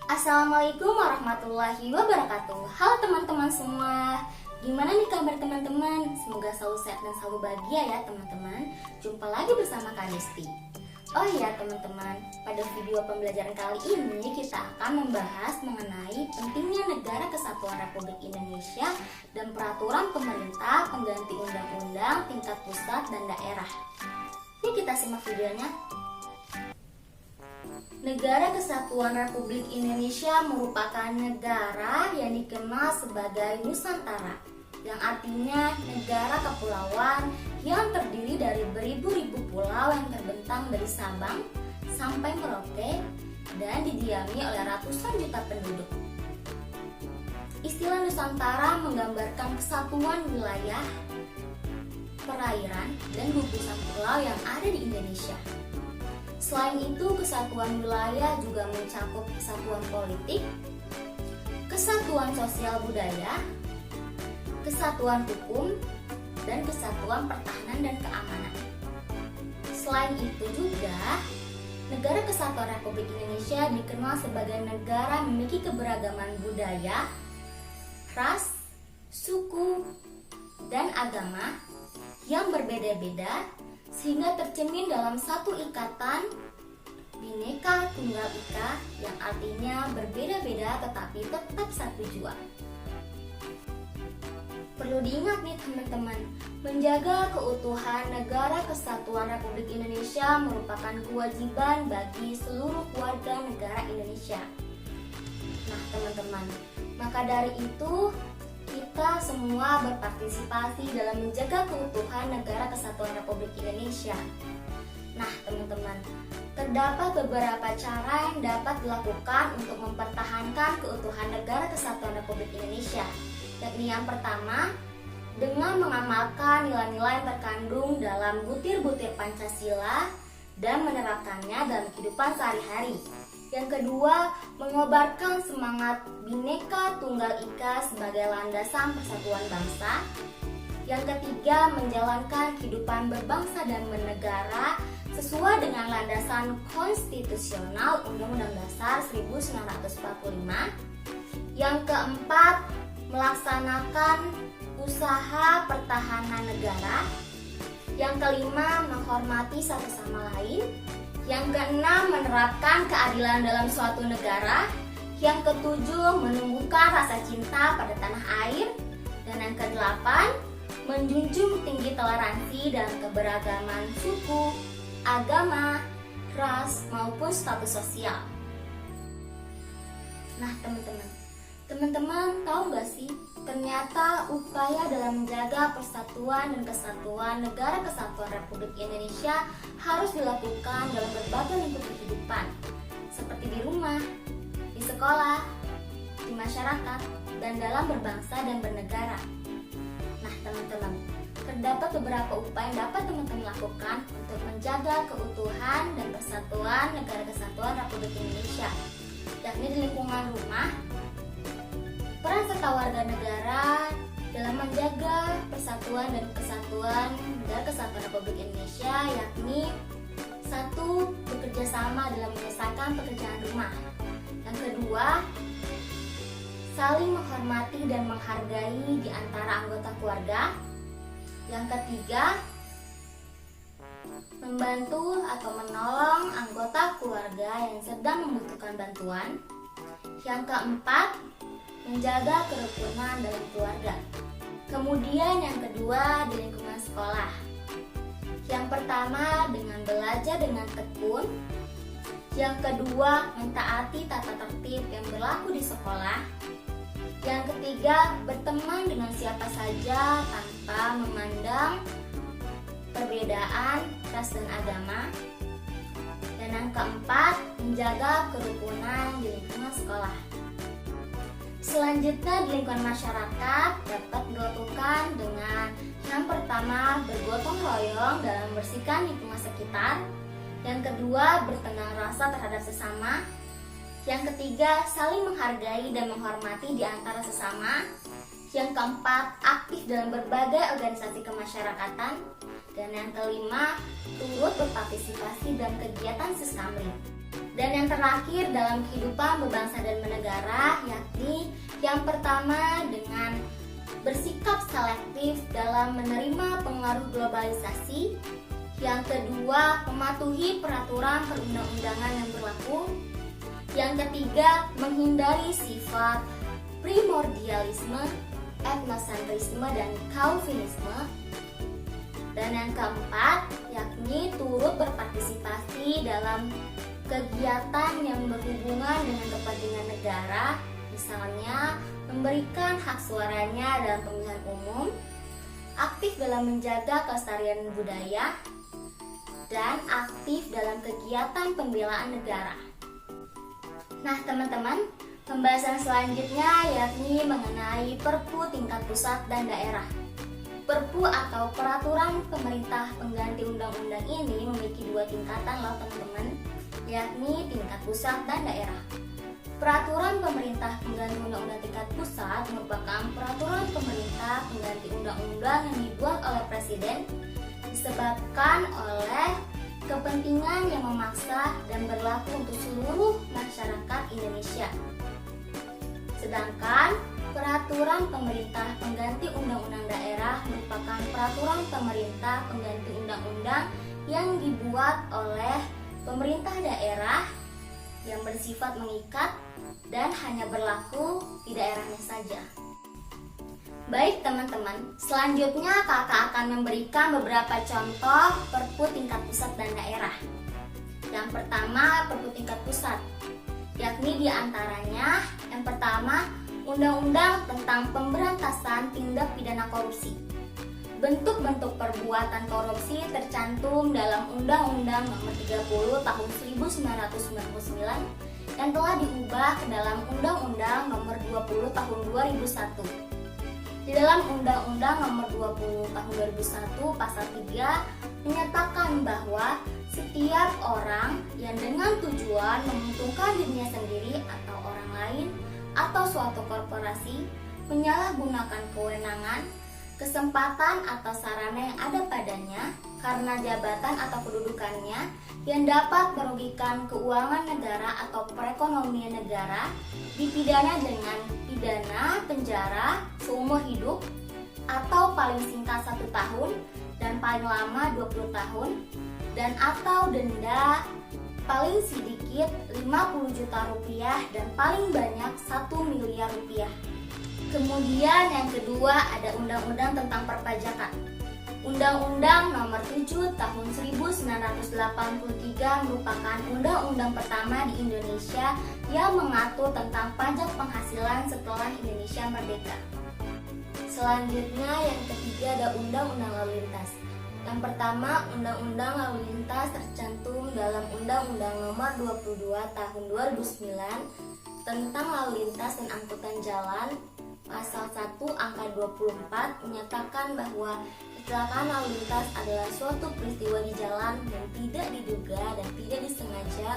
Assalamualaikum warahmatullahi wabarakatuh. Halo teman-teman semua. Gimana nih kabar teman-teman? Semoga selalu sehat dan selalu bahagia ya teman-teman. Jumpa lagi bersama Kak Desti. Oh iya teman-teman, pada video pembelajaran kali ini kita akan membahas mengenai pentingnya Negara Kesatuan Republik Indonesia dan peraturan pemerintah pengganti undang-undang tingkat pusat dan daerah. Yuk kita simak videonya. Negara Kesatuan Republik Indonesia merupakan negara yang dikenal sebagai Nusantara, yang artinya negara kepulauan yang terdiri dari beribu-ribu pulau yang terbentang dari Sabang sampai Merauke dan didiami oleh ratusan juta penduduk. Istilah Nusantara menggambarkan kesatuan wilayah, perairan, dan gugusan pulau yang ada di Indonesia. Selain itu, kesatuan wilayah juga mencakup kesatuan politik, kesatuan sosial budaya, kesatuan hukum, dan kesatuan pertahanan dan keamanan. Selain itu juga, Negara Kesatuan Republik Indonesia dikenal sebagai negara memiliki keberagaman budaya, ras, suku, dan agama yang berbeda-beda sehingga tercermin dalam satu ikatan Bhinneka Tunggal Ika yang artinya berbeda-beda tetapi tetap satu jua. Perlu diingat nih teman-teman, menjaga keutuhan Negara Kesatuan Republik Indonesia merupakan kewajiban bagi seluruh warga negara Indonesia. Nah teman-teman, maka dari itu kita semua berpartisipasi dalam menjaga keutuhan Negara Kesatuan Republik Indonesia. Nah teman-teman, terdapat beberapa cara yang dapat dilakukan untuk mempertahankan keutuhan Negara Kesatuan Republik Indonesia. Yakni yang pertama, dengan mengamalkan nilai-nilai yang terkandung dalam butir-butir Pancasila dan menerapkannya dalam kehidupan sehari-hari. Yang kedua, mengobarkan semangat Bhinneka Tunggal Ika sebagai landasan persatuan bangsa. Yang ketiga, menjalankan kehidupan berbangsa dan bernegara sesuai dengan landasan konstitusional Undang-Undang Dasar 1945. Yang keempat, melaksanakan usaha pertahanan negara. Yang kelima, menghormati satu sama lain. Yang keenam, menerapkan keadilan dalam suatu negara. Yang ketujuh, menumbuhkan rasa cinta pada tanah air. Dan yang kedelapan, menjunjung tinggi toleransi dan keberagaman suku, agama, ras, maupun status sosial. Nah teman-teman tahu gak sih, ternyata upaya dalam menjaga persatuan dan kesatuan Negara Kesatuan Republik Indonesia harus dilakukan dalam berbagai lingkup kehidupan, seperti di rumah, di sekolah, di masyarakat, dan dalam berbangsa dan bernegara. Nah teman-teman, terdapat beberapa upaya yang dapat teman-teman lakukan untuk menjaga keutuhan dan persatuan Negara Kesatuan Republik Indonesia, yakni di lingkungan rumah. Peran serta warga negara dalam menjaga persatuan dan kesatuan Negara Kesatuan Republik Indonesia yakni satu, bekerja sama dalam menyelesaikan pekerjaan rumah. Yang kedua, saling menghormati dan menghargai di antara anggota keluarga. Yang ketiga, membantu atau menolong anggota keluarga yang sedang membutuhkan bantuan. Yang keempat, menjaga kerukunan dalam keluarga. Kemudian yang kedua, di lingkungan sekolah. Yang pertama, dengan belajar dengan tekun. Yang kedua, mentaati tata tertib yang berlaku di sekolah. Yang ketiga, berteman dengan siapa saja tanpa memandang perbedaan ras dan agama. Dan yang keempat, menjaga kerukunan di lingkungan sekolah. Selanjutnya di lingkungan masyarakat dapat dilakukan dengan yang pertama, bergotong royong dalam membersihkan lingkungan sekitar. Yang kedua, bertenggang rasa terhadap sesama. Yang ketiga, saling menghargai dan menghormati di antara sesama. Yang keempat, aktif dalam berbagai organisasi kemasyarakatan. Dan yang kelima, turut berpartisipasi dalam kegiatan Siskamling. Dan yang terakhir dalam kehidupan berbangsa dan bernegara, yakni yang pertama dengan bersikap selektif dalam menerima pengaruh globalisasi. Yang kedua, mematuhi peraturan perundang-undangan yang berlaku. Yang ketiga, menghindari sifat primordialisme, etnosentrisme, dan Calvinisme. Dan yang keempat, yakni turut berpartisipasi dalam kegiatan yang berhubungan dengan kepentingan negara, misalnya memberikan hak suaranya dalam pemilihan umum, aktif dalam menjaga kelestarian budaya, dan aktif dalam kegiatan pembelaan negara. Nah teman-teman, pembahasan selanjutnya yakni mengenai Perpu tingkat pusat dan daerah. Perpu atau peraturan pemerintah pengganti undang-undang ini memiliki dua tingkatan loh teman-teman, yakni tingkat pusat dan daerah. Peraturan pemerintah pengganti undang-undang tingkat pusat merupakan peraturan pemerintah pengganti undang-undang yang dibuat oleh Presiden disebabkan oleh kepentingan yang memaksa dan berlaku untuk seluruh masyarakat Indonesia. Sedangkan peraturan pemerintah pengganti undang-undang daerah merupakan peraturan pemerintah pengganti undang-undang yang dibuat oleh pemerintah daerah yang bersifat mengikat dan hanya berlaku di daerahnya saja. Baik teman-teman, selanjutnya kakak akan memberikan beberapa contoh Perpu tingkat pusat dan daerah. Yang pertama, Perpu tingkat pusat, yakni diantaranya yang pertama, Undang-Undang tentang Pemberantasan Tindak Pidana Korupsi. Bentuk-bentuk perbuatan korupsi tercantum dalam Undang-Undang Nomor 30 Tahun 1999 yang telah diubah ke dalam Undang-Undang Nomor 20 Tahun 2001. Di dalam Undang-Undang Nomor 20 Tahun 2001 Pasal 3 menyatakan bahwa setiap orang yang dengan tujuan menguntungkan dirinya sendiri atau orang lain atau suatu korporasi menyalahgunakan kewenangan, kesempatan atau sarana yang ada padanya karena jabatan atau kedudukannya yang dapat merugikan keuangan negara atau perekonomian negara dipidana dengan pidana penjara seumur hidup atau paling singkat 1 tahun dan paling lama 20 tahun dan atau denda paling sedikit 50 juta rupiah dan paling banyak 1 miliar rupiah. Kemudian yang kedua ada Undang-Undang tentang Perpajakan. Undang-Undang Nomor 7 Tahun 1983 merupakan undang-undang pertama di Indonesia yang mengatur tentang pajak penghasilan setelah Indonesia merdeka. Selanjutnya yang ketiga ada Undang-Undang Lalu Lintas. Yang pertama, Undang-Undang Lalu Lintas tercantum dalam Undang-Undang Nomor 22 Tahun 2009 tentang Lalu Lintas dan Angkutan Jalan. Pasal 1 angka 24 menyatakan bahwa kecelakaan lalu lintas adalah suatu peristiwa di jalan yang tidak diduga dan tidak disengaja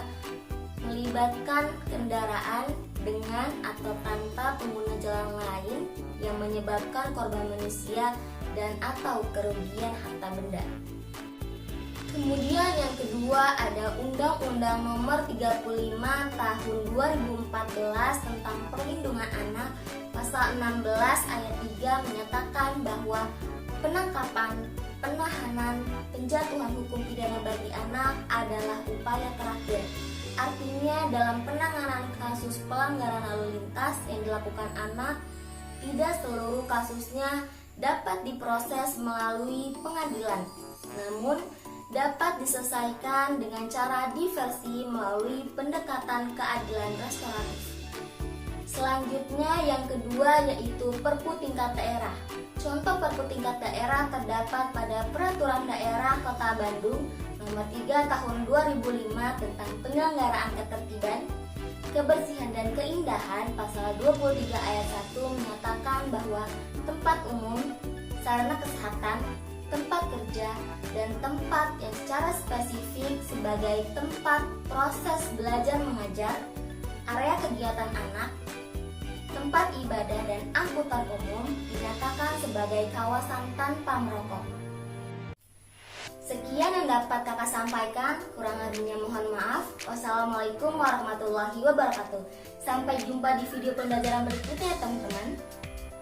melibatkan kendaraan dengan atau tanpa pengguna jalan lain yang menyebabkan korban manusia dan atau kerugian harta benda. Kemudian yang kedua ada Undang-Undang Nomor 35 Tahun 2014 tentang Perlindungan Anak. Pasal 16 ayat 3 menyatakan bahwa penangkapan, penahanan, penjatuhan hukum pidana bagi anak adalah upaya terakhir. Artinya dalam penanganan kasus pelanggaran lalu lintas yang dilakukan anak, tidak seluruh kasusnya dapat diproses melalui pengadilan, namun dapat diselesaikan dengan cara diversi melalui pendekatan keadilan restoratif. Selanjutnya yang kedua yaitu Perpu tingkat daerah. Contoh Perpu tingkat daerah terdapat pada Peraturan Daerah Kota Bandung Nomor 3 Tahun 2005 tentang penyelenggaraan ketertiban, kebersihan dan keindahan. Pasal 23 ayat 1 menyatakan bahwa tempat umum, sarana kesehatan, tempat kerja, dan tempat yang secara spesifik sebagai tempat proses belajar mengajar, area kegiatan anak, tempat ibadah dan angkutan umum dinyatakan sebagai kawasan tanpa merokok. Sekian yang dapat kakak sampaikan, kurang lebihnya mohon maaf. Wassalamualaikum warahmatullahi wabarakatuh. Sampai jumpa di video pembelajaran berikutnya, teman.